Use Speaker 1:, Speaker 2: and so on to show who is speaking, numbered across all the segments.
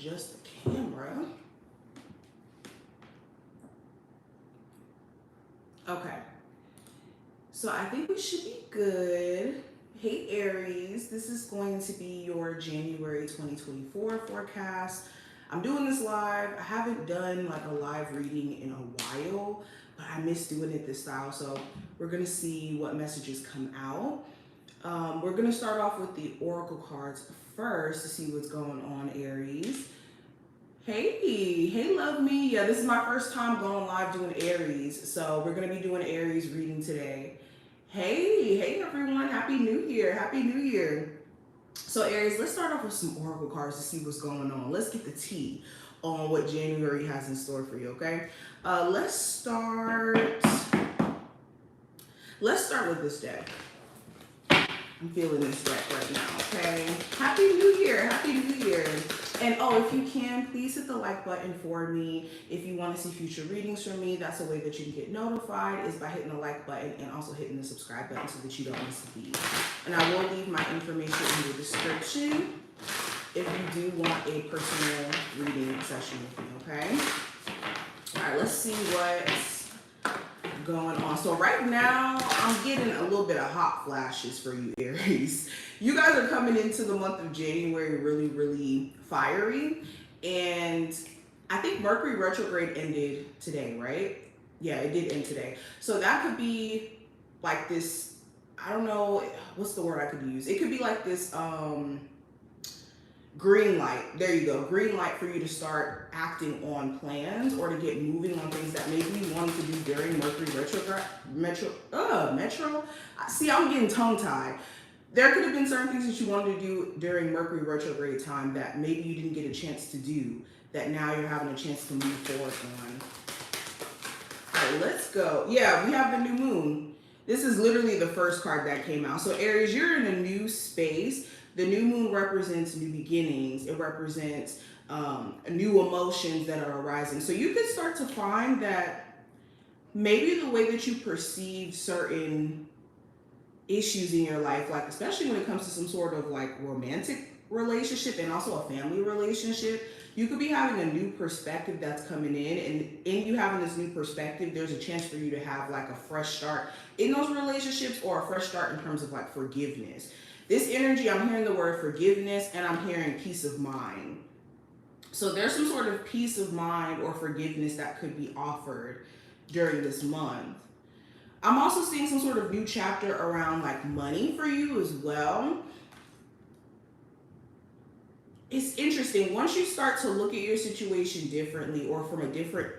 Speaker 1: adjust the camera. Okay. So I think we should be good. Hey Aries, this is going to be your January 2024 forecast. I'm doing this live. I haven't done like a live reading in a while, but I miss doing it this style. So we're gonna see what messages come out. We're gonna start off with the Oracle cards first to see what's going on, Aries. Hey, love me. Yeah, this is my first time going live doing Aries. So we're gonna be doing Aries reading today. Hey everyone, Happy New Year, Happy New Year. So Aries, let's start off with some Oracle cards to see what's going on. Let's get the tea on what January has in store for you, okay? Let's start with this deck. I'm feeling this deck right now, okay? Happy New Year, Happy New Year. And oh, if you can, please hit the like button for me. If you want to see future readings from me, that's a way that you can get notified, is by hitting the like button and also hitting the subscribe button so that you don't miss a beat. And I will leave my information in the description if you do want a personal reading session with me, okay? All right, let's see what's going on. So right now, I'm getting a little bit of hot flashes for you, Aries. You guys are coming into the month of January really, really fiery. And I think Mercury retrograde ended today, right? Yeah, it did end today. So that could be like this, I don't know, what's the word I could use? It could be like this green light. There you go. Green light for you to start acting on plans or to get moving on things that maybe you wanted to do during Mercury retrograde. See, I'm getting tongue-tied. There could have been certain things that you wanted to do during Mercury retrograde time that maybe you didn't get a chance to do, that now you're having a chance to move forward on. All right, let's go. Yeah, we have the new moon. This is literally the first card that came out. So Aries, you're in a new space. The new moon represents new beginnings. It represents new emotions that are arising. So you could start to find that maybe the way that you perceive certain issues in your life, like especially when it comes to some sort of like romantic relationship and also a family relationship, you could be having a new perspective that's coming in, and in you having this new perspective, there's a chance for you to have like a fresh start in those relationships, or a fresh start in terms of like forgiveness. This energy, I'm hearing the word forgiveness, and I'm hearing peace of mind. So there's some sort of peace of mind or forgiveness that could be offered during this month. I'm also seeing some sort of new chapter around like money for you as well. It's interesting. Once you start to look at your situation differently or from a different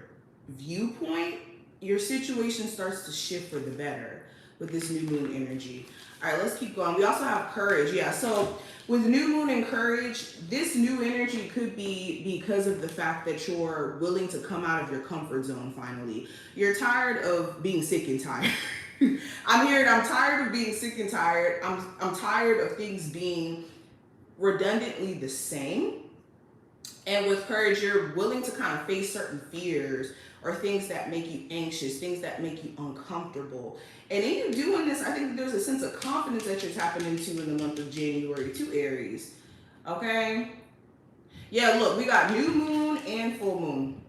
Speaker 1: viewpoint, your situation starts to shift for the better with this new moon energy. All right, let's keep going. We also have courage. Yeah, so with new moon and courage, this new energy could be because of the fact that you're willing to come out of your comfort zone finally. You're tired of being sick and tired. I'm tired of being sick and tired. I'm tired of things being redundantly the same. And with courage, you're willing to kind of face certain fears or things that make you anxious, things that make you uncomfortable. And in you doing this, I think there's a sense of confidence that you're tapping into in the month of January too, Aries. Okay? Yeah, look, we got new moon and full moon.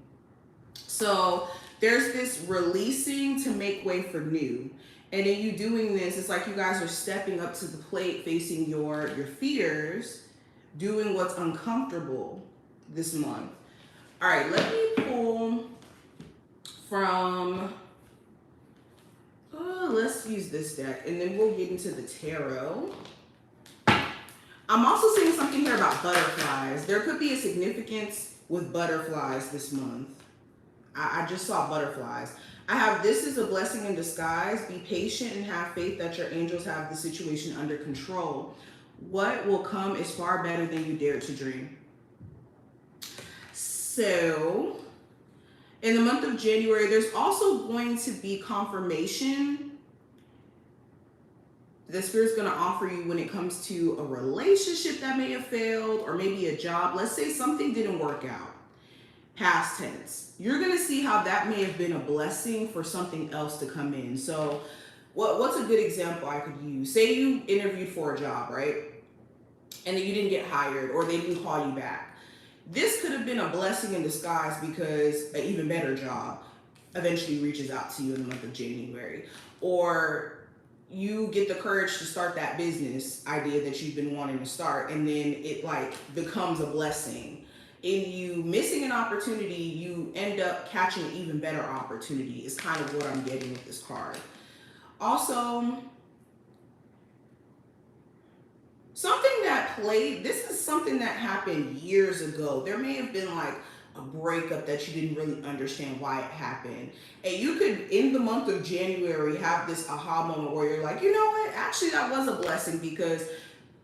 Speaker 1: So there's this releasing to make way for new. And in you doing this, it's like you guys are stepping up to the plate, facing your fears, doing what's uncomfortable this month. All right, let me pull from, let's use this deck, and then we'll get into the tarot. I'm also seeing something here about butterflies. There could be a significance with butterflies this month. I just saw butterflies. I have, this is a blessing in disguise. Be patient and have faith that your angels have the situation under control. What will come is far better than you dared to dream. So in the month of January, there's also going to be confirmation the Spirit's going to offer you when it comes to a relationship that may have failed, or maybe a job. Let's say something didn't work out. Past tense. You're going to see how that may have been a blessing for something else to come in. So what's a good example I could use? Say you interviewed for a job, right? And then you didn't get hired, or they didn't call you back. this could have been a blessing in disguise because an even better job eventually reaches out to you in the month of January. Or you get the courage to start that business idea that you've been wanting to start, and then it like becomes a blessing. In you missing an opportunity, you end up catching an even better opportunity, is kind of what I'm getting with this card. Also, this is something that happened years ago. There may have been like a breakup that you didn't really understand why it happened. And you could, in the month of January, have this aha moment where you're like, you know what? Actually, that was a blessing, because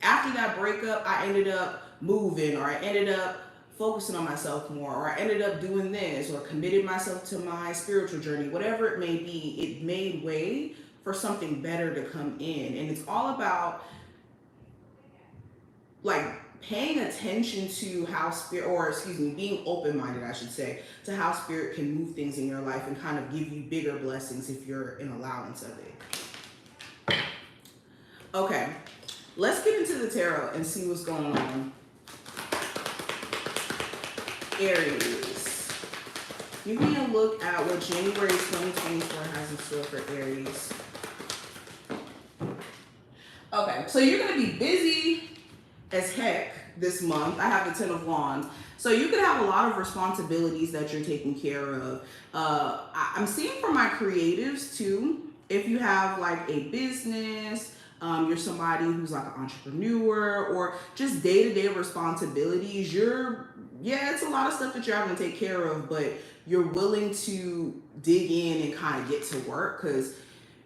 Speaker 1: after that breakup, I ended up moving, or I ended up focusing on myself more, or I ended up doing this, or committed myself to my spiritual journey. Whatever it may be, it made way for something better to come in. And it's all about like paying attention to how spirit, or excuse me, being open-minded, I should say, to how spirit can move things in your life and kind of give you bigger blessings if you're in allowance of it. Okay, let's get into the tarot and see what's going on. Aries. Give me a look at what January 2024 has in store for Aries. Okay, so you're going to be busy as heck this month. I have the Ten of Wands. So you could have a lot of responsibilities that you're taking care of. I'm seeing for my creatives too, if you have like a business, you're somebody who's like an entrepreneur, or just day-to-day responsibilities, it's a lot of stuff that you're having to take care of, but you're willing to dig in and kind of get to work, because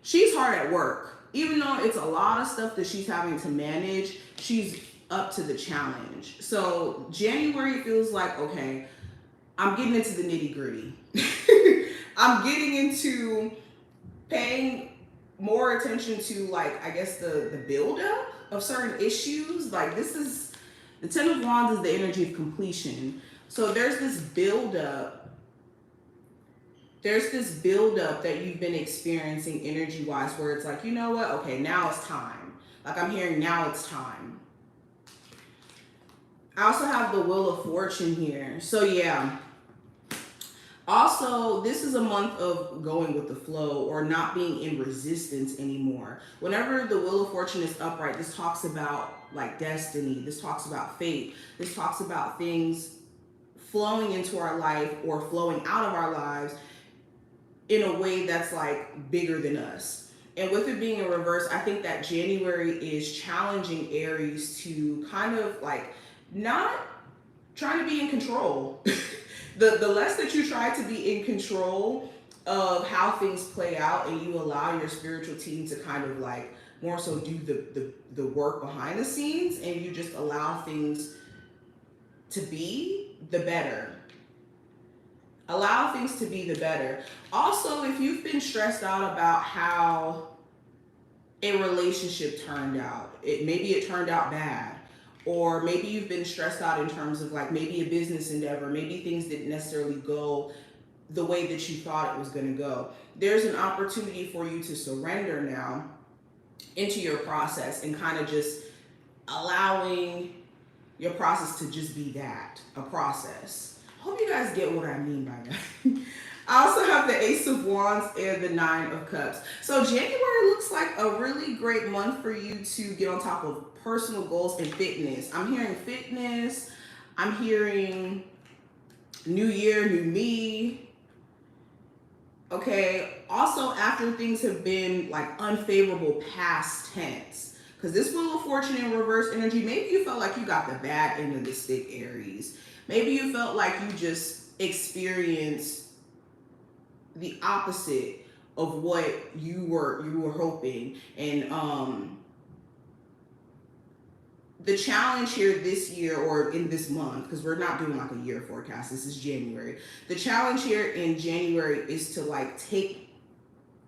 Speaker 1: she's hard at work. Even though it's a lot of stuff that she's having to manage, she's up to the challenge. So January feels like, okay, I'm getting into the nitty gritty. I'm getting into paying more attention to, like, I guess the buildup of certain issues. Like, this is, the Ten of Wands is the energy of completion. So there's this buildup. There's this buildup that you've been experiencing energy-wise, where it's like, you know what? Okay, now it's time. Like, I'm hearing now it's time. I also have the Wheel of Fortune here. So yeah. Also, this is a month of going with the flow, or not being in resistance anymore. Whenever the Wheel of Fortune is upright, this talks about like destiny. This talks about fate. This talks about things flowing into our life or flowing out of our lives in a way that's like bigger than us. And with it being in reverse, I think that January is challenging Aries to kind of like not trying to be in control. The less that you try to be in control of how things play out, and you allow your spiritual team to kind of like more so do the work behind the scenes, and you just allow things to be, the better. Allow things to be the better. Also, if you've been stressed out about how a relationship turned out, maybe it turned out bad, or maybe you've been stressed out in terms of like maybe a business endeavor, maybe things didn't necessarily go the way that you thought it was going to go. There's an opportunity for you to surrender now into your process, and kind of just allowing your process to just be that, a process. Hope you guys get what I mean by that. I also have the Ace of Wands and the Nine of Cups. So January looks like a really great month for you to get on top of personal goals and fitness. I'm hearing fitness. I'm hearing new year, new me. Okay. Also, after things have been like unfavorable past tense. Because this Wheel of Fortune in reverse energy, maybe you felt like you got the bad end of the stick, Aries. Maybe you felt like you just experienced the opposite of what you were hoping. And the challenge here this year, or in this month, because we're not doing like a year forecast, this is January. The challenge here in January is to like take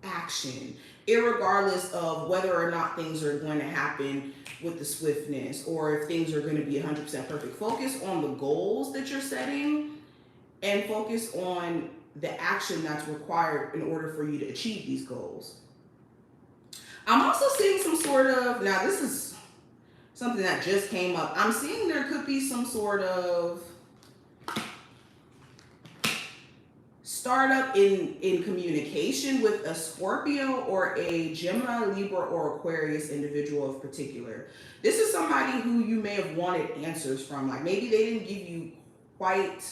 Speaker 1: action, irregardless of whether or not things are going to happen with the swiftness, or if things are going to be 100% perfect. Focus on the goals that you're setting, and focus on the action that's required in order for you to achieve these goals. I'm also seeing some sort of, now this is something that just came up. I'm seeing there could be some sort of startup in communication with a Scorpio or a Gemini, Libra, or Aquarius individual of particular. This is somebody who you may have wanted answers from. Like maybe they didn't give you quite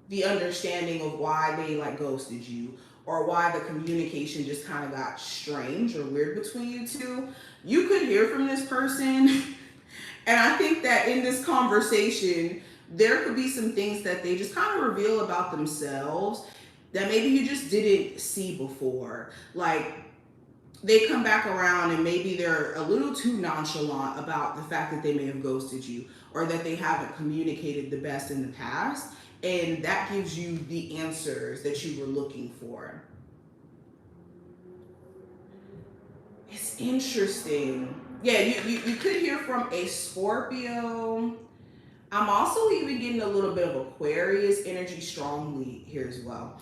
Speaker 1: the understanding of why they like ghosted you, or why the communication just kind of got strange or weird between you two. You could hear from this person. And I think that in this conversation, there could be some things that they just kind of reveal about themselves that maybe you just didn't see before. Like they come back around and maybe they're a little too nonchalant about the fact that they may have ghosted you, or that they haven't communicated the best in the past. And that gives you the answers that you were looking for. It's interesting. Yeah, you could hear from a Scorpio. I'm also even getting a little bit of Aquarius energy strongly here as well.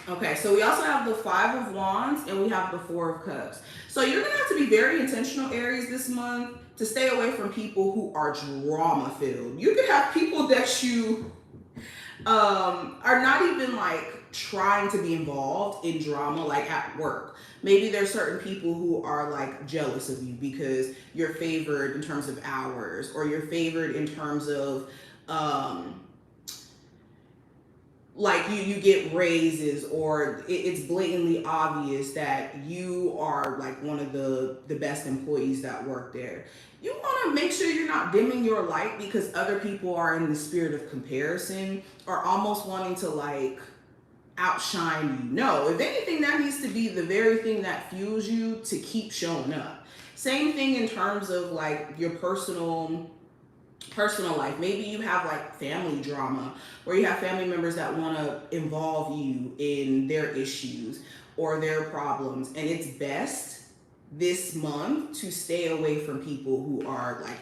Speaker 1: Okay, so we also have the Five of Wands and we have the Four of Cups. So you're going to have to be very intentional, Aries, this month to stay away from people who are drama filled. You could have people that you are not even like trying to be involved in drama, like at work. Maybe there's certain people who are like jealous of you because you're favored in terms of hours, or you're favored in terms of like you get raises, or it's blatantly obvious that you are like one of the best employees that work there. You want to make sure you're not dimming your light because other people are in the spirit of comparison, or almost wanting to like outshine you. No, if anything, that needs to be the very thing that fuels you to keep showing up. Same thing in terms of like your personal life. Maybe you have like family drama, where you have family members that want to involve you in their issues or their problems, and it's best this month to stay away from people who are like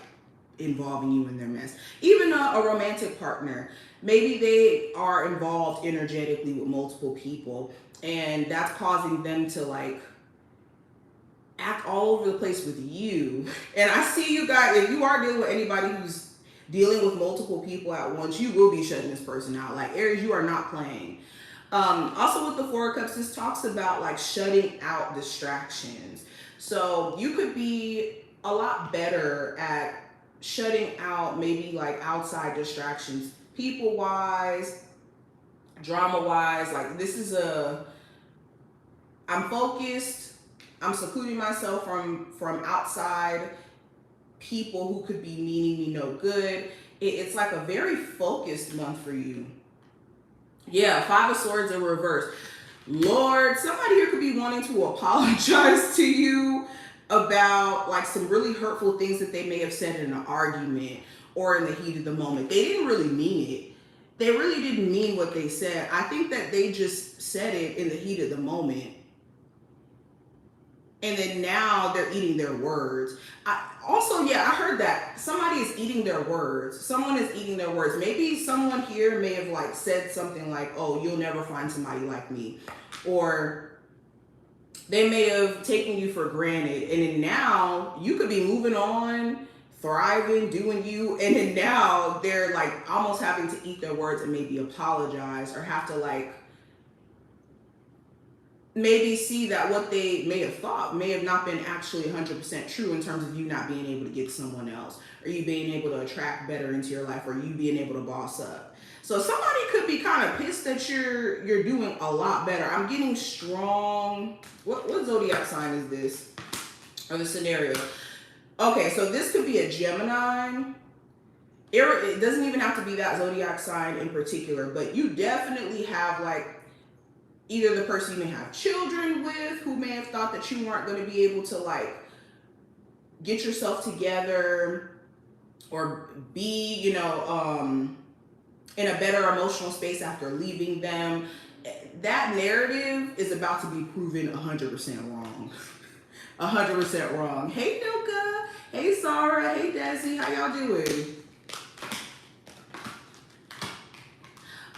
Speaker 1: involving you in their mess. Even a romantic partner, maybe they are involved energetically with multiple people, and that's causing them to like act all over the place with you. And I see you guys, if you are dealing with anybody who's dealing with multiple people at once, you will be shutting this person out. Like Aries, you are not playing. Also with the Four of Cups, this talks about like shutting out distractions. So you could be a lot better at shutting out maybe like outside distractions, people wise, drama wise. Like this is I'm focused, I'm secluding myself from outside people who could be meaning me no good. It's like a very focused month for you. Yeah, Five of Swords in reverse. Lord, somebody here could be wanting to apologize to you about like some really hurtful things that they may have said in an argument or in the heat of the moment. They didn't really mean it. They really didn't mean what they said. I think that they just said it in the heat of the moment. And then now they're eating their words. I heard that somebody is eating their words. Someone is eating their words. Maybe someone here may have like said something like, "Oh, you'll never find somebody like me," or they may have taken you for granted. And then now you could be moving on, thriving, doing you, and then now they're like almost having to eat their words and maybe apologize, or have to like maybe see that what they may have thought may have not been actually 100% true in terms of you not being able to get someone else, or you being able to attract better into your life, or you being able to boss up. So somebody could be kind of pissed that you're doing a lot better. I'm getting strong. What zodiac sign is this? Or the scenario? Okay, so this could be a Gemini. It doesn't even have to be that zodiac sign in particular, but you definitely have like either the person you may have children with who may have thought that you weren't going to be able to like get yourself together or be, in a better emotional space after leaving them. That narrative is about to be proven 100% wrong. 100% wrong. Hey, Nuka. Hey, Sarah. Hey, Desi. How y'all doing?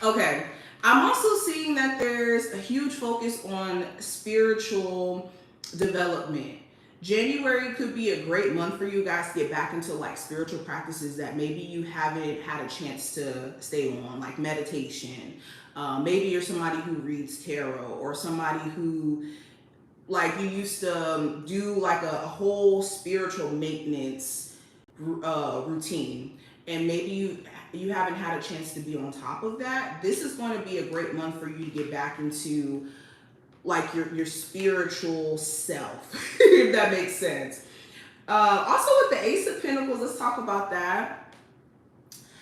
Speaker 1: Okay. I'm also seeing that there's a huge focus on spiritual development. January could be a great month for you guys to get back into like spiritual practices that maybe you haven't had a chance to stay on, like meditation. Maybe you're somebody who reads tarot, or somebody who like you used to do like a whole spiritual maintenance routine, and maybe you haven't had a chance to be on top of that. This is going to be a great month for you to get back into like your spiritual self, if that makes sense. Also with the Ace of Pentacles, let's talk about that.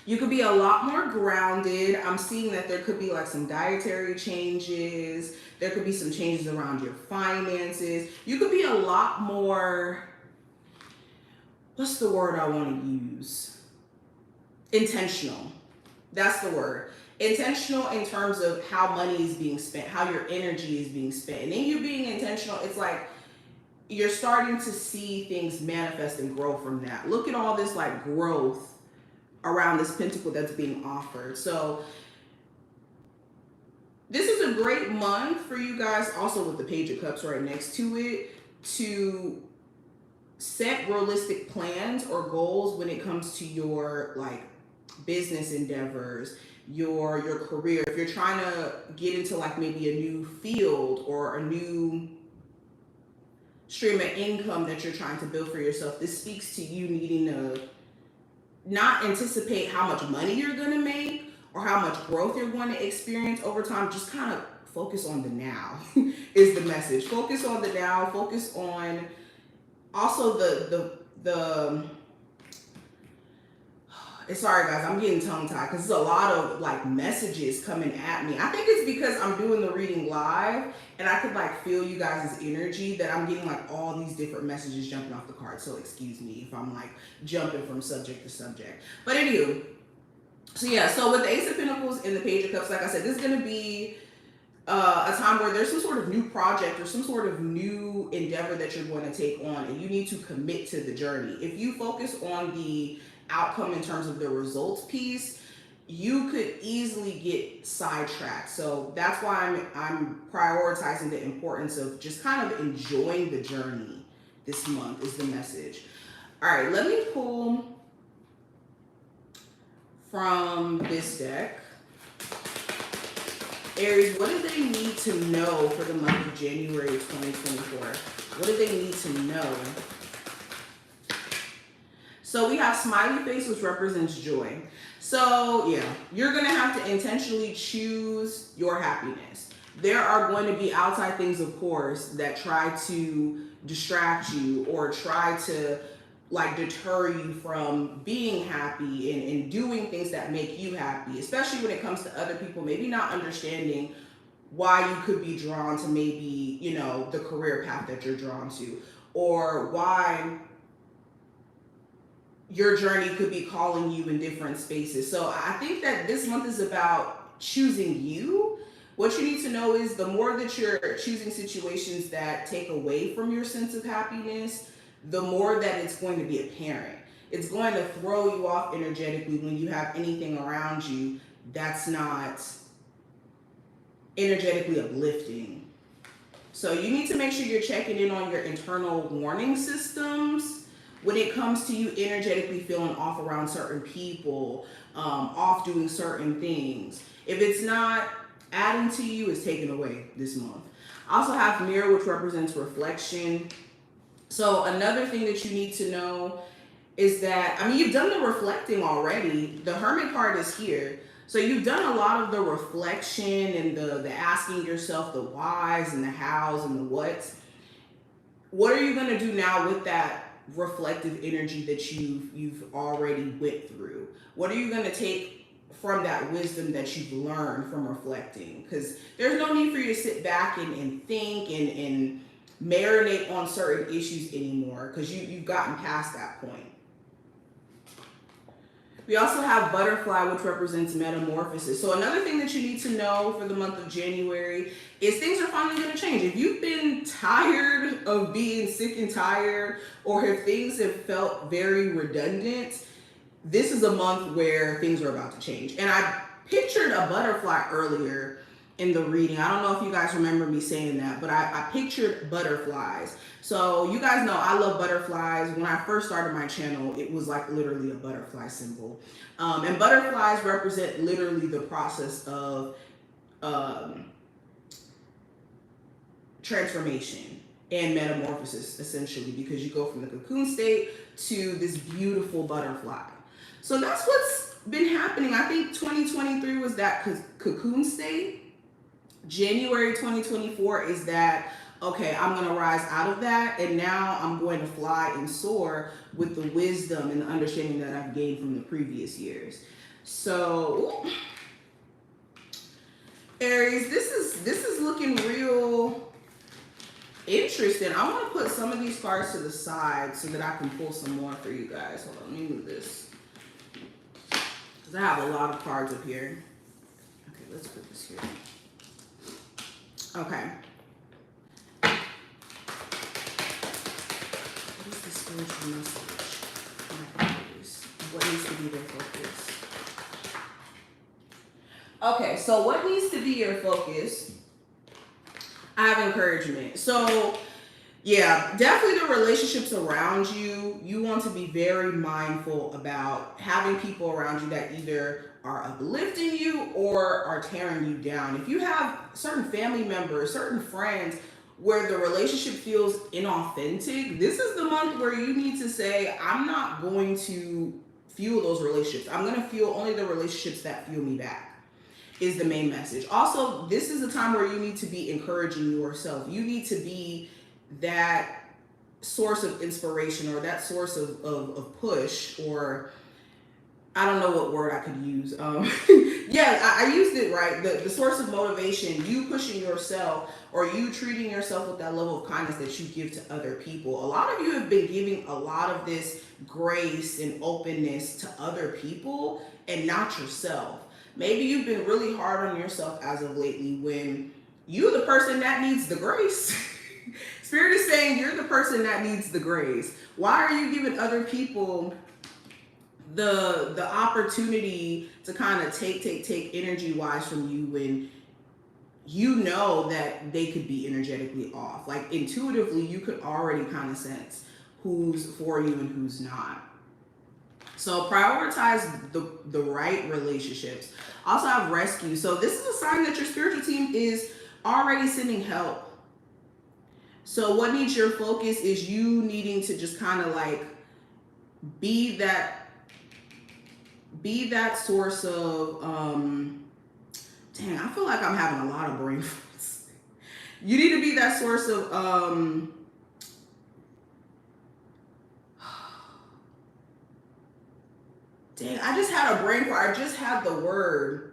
Speaker 1: You could be a lot more grounded. I'm seeing that there could be like some dietary changes. There could be some changes around your finances. You could be a lot more, what's the word I want to use? Intentional. That's the word. Intentional in terms of how money is being spent, how your energy is being spent. And then you being intentional, it's like you're starting to see things manifest and grow from that. Look at all this like growth around this pentacle that's being offered. So this is a great month for you guys, also with the Page of Cups right next to it, to set realistic plans or goals when it comes to your like business endeavors, your career. If you're trying to get into like maybe a new field or a new stream of income that you're trying to build for yourself, this speaks to you needing to not anticipate how much money you're going to make or how much growth you're going to experience over time. Just kind of focus on the now is the message. Focus on the now. Focus on also the sorry guys, I'm getting tongue tied because there's a lot of like messages coming at me. I think it's because I'm doing the reading live and I could like feel you guys' energy, that I'm getting like all these different messages jumping off the card. So excuse me if I'm like jumping from subject to subject. But anywho, so yeah, so with the Ace of Pentacles and the Page of Cups, like I said, this is going to be a time where there's some sort of new project or some sort of new endeavor that you're going to take on, and you need to commit to the journey. If you focus on the outcome in terms of the results piece, you could easily get sidetracked. So that's why I'm prioritizing the importance of just kind of enjoying the journey this month is the message. All right, let me pull from this deck. Aries, what do they need to know for the month of January 2024? What do they need to know? So we have smiley face, which represents joy. So yeah, you're going to have to intentionally choose your happiness. There are going to be outside things, of course, that try to distract you or try to like deter you from being happy and doing things that make you happy, especially when it comes to other people, maybe not understanding why you could be drawn to maybe, you know, the career path that you're drawn to, or why your journey could be calling you in different spaces. So I think that this month is about choosing you. What you need to know is the more that you're choosing situations that take away from your sense of happiness, the more that it's going to be apparent. It's going to throw you off energetically when you have anything around you that's not energetically uplifting. So you need to make sure you're checking in on your internal warning systems when it comes to you energetically feeling off around certain people, off doing certain things. If it's not adding to you, it's taken away this month. I also have Mirror, which represents reflection. So another thing that you need to know is that, I mean, you've done the reflecting already. The Hermit card is here. So you've done a lot of the reflection and the asking yourself the whys and the hows and the whats. What are you going to do now with that reflective energy that you've already went through? What are you going to take from that wisdom that you've learned from reflecting? Because there's no need for you to sit back and think and marinate on certain issues anymore, because you've gotten past that point. We also have Butterfly, which represents metamorphosis. So another thing that you need to know for the month of January is things are finally going to change. If you've been tired of being sick and tired, or if things have felt very redundant, this is a month where things are about to change. And I pictured a butterfly earlier, in the reading. I don't know if you guys remember me saying that, but I pictured butterflies. So you guys know I love butterflies. When I first started my channel, it was like literally a butterfly symbol. And butterflies represent literally the process of transformation and metamorphosis, essentially, because you go from the cocoon state to this beautiful butterfly. So that's what's been happening. I think 2023 was that cocoon state. January 2024 is that, okay, I'm going to rise out of that, and now I'm going to fly and soar with the wisdom and the understanding that I've gained from the previous years. So, Aries, this is looking real interesting. I want to put some of these cards to the side so that I can pull some more for you guys. Hold on, let me move this, because I have a lot of cards up here. Okay, let's put this here. Okay. What is the spiritual message? What needs to be their focus? Okay, so what needs to be your focus? I have encouragement. So, yeah, definitely the relationships around you. You want to be very mindful about having people around you that either are uplifting you or are tearing you down. If you have certain family members, certain friends where the relationship feels inauthentic, this is the month where you need to say, I'm not going to fuel those relationships. I'm going to fuel only the relationships that fuel me back, is the main message. Also, this is a time where you need to be encouraging yourself. You need to be that source of inspiration, or that source of push, or I don't know what word I could use. Yeah, I used it right. The source of motivation, you pushing yourself, or you treating yourself with that level of kindness that you give to other people. A lot of you have been giving a lot of this grace and openness to other people and not yourself. Maybe you've been really hard on yourself as of lately, when you're the person that needs the grace. Spirit is saying you're the person that needs the grace. Why are you giving other people the opportunity to kind of take energy wise from you, when you know that they could be energetically off? Like, intuitively, you could already kind of sense who's for you and who's not. So prioritize the right relationships. Also have rescue. So this is a sign that your spiritual team is already sending help. So what needs your focus is you needing to just kind of like be that source of, dang, I feel like I'm having a lot of brain farts. You need to be that source of, dang, I just had a brain fart. I just had the word.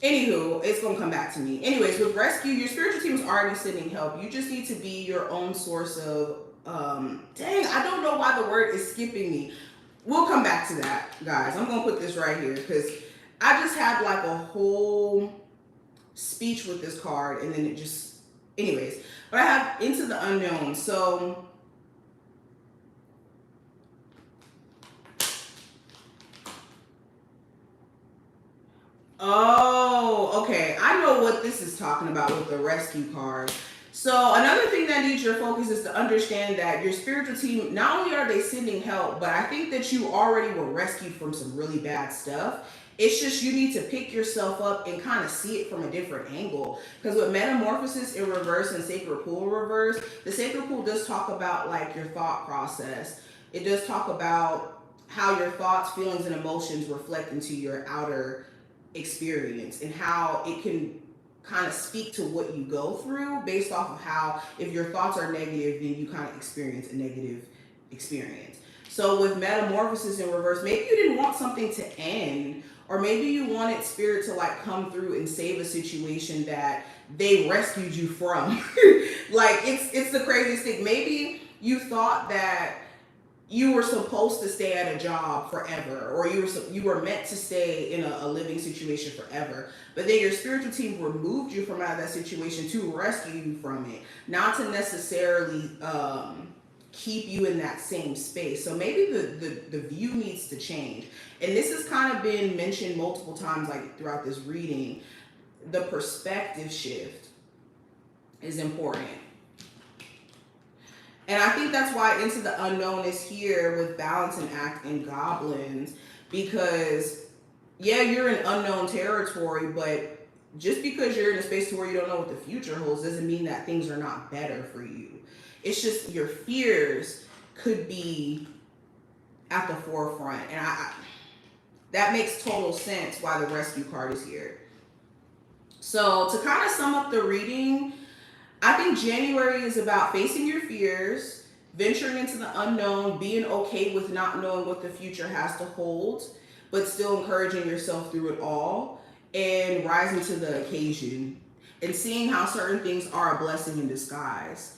Speaker 1: Anywho, it's going to come back to me. Anyways, with rescue, your spiritual team is already sending help. You just need to be your own source of, dang, I don't know why the word is skipping me. We'll come back to that, guys. I'm going to put this right here, because I just had like a whole speech with this card, and then it just, anyways. But I have into the unknown. So, oh, okay. I know what this is talking about with the rescue card. So another thing that needs your focus is to understand that your spiritual team, not only are they sending help, but I think that you already were rescued from some really bad stuff. It's just you need to pick yourself up and kind of see it from a different angle. Because with metamorphosis in reverse and sacred pool reverse, the sacred pool does talk about like your thought process. It does talk about how your thoughts, feelings, and emotions reflect into your outer experience, and how it can kind of speak to what you go through based off of how, if your thoughts are negative, then you kind of experience a negative experience. So with metamorphosis in reverse, maybe you didn't want something to end, or maybe you wanted spirit to like come through and save a situation that they rescued you from. Like, it's the craziest thing. Maybe you thought that you were supposed to stay at a job forever, or you were meant to stay in a living situation forever, but then your spiritual team removed you from out of that situation to rescue you from it, not to necessarily keep you in that same space. So maybe the view needs to change. And this has kind of been mentioned multiple times, like throughout this reading. The perspective shift is important. And I think that's why Into the Unknown is here with Balancing Act and Goblins, because yeah, you're in unknown territory, but just because you're in a space where you don't know what the future holds doesn't mean that things are not better for you. It's just your fears could be at the forefront. And that makes total sense why the Rescue card is here. So to kind of sum up the reading, I think January is about facing your fears, venturing into the unknown, being okay with not knowing what the future has to hold, but still encouraging yourself through it all, and rising to the occasion and seeing how certain things are a blessing in disguise.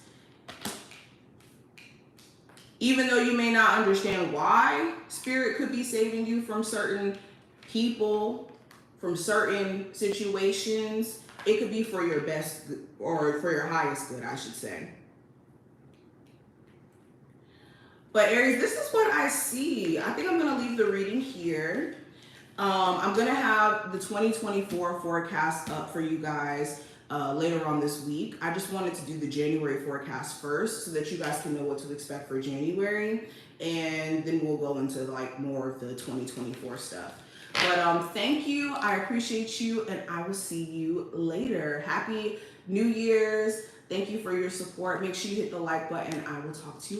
Speaker 1: Even though you may not understand why Spirit could be saving you from certain people, from certain situations, it could be for your best, or for your highest good, I should say. But Aries, this is what I see. I think I'm going to leave the reading here. I'm going to have the 2024 forecast up for you guys later on this week. I just wanted to do the January forecast first so that you guys can know what to expect for January. And then we'll go into like more of the 2024 stuff. But thank you. I appreciate you, and I will see you later. Happy New Year's. Thank you for your support. Make sure you hit the like button. I will talk to you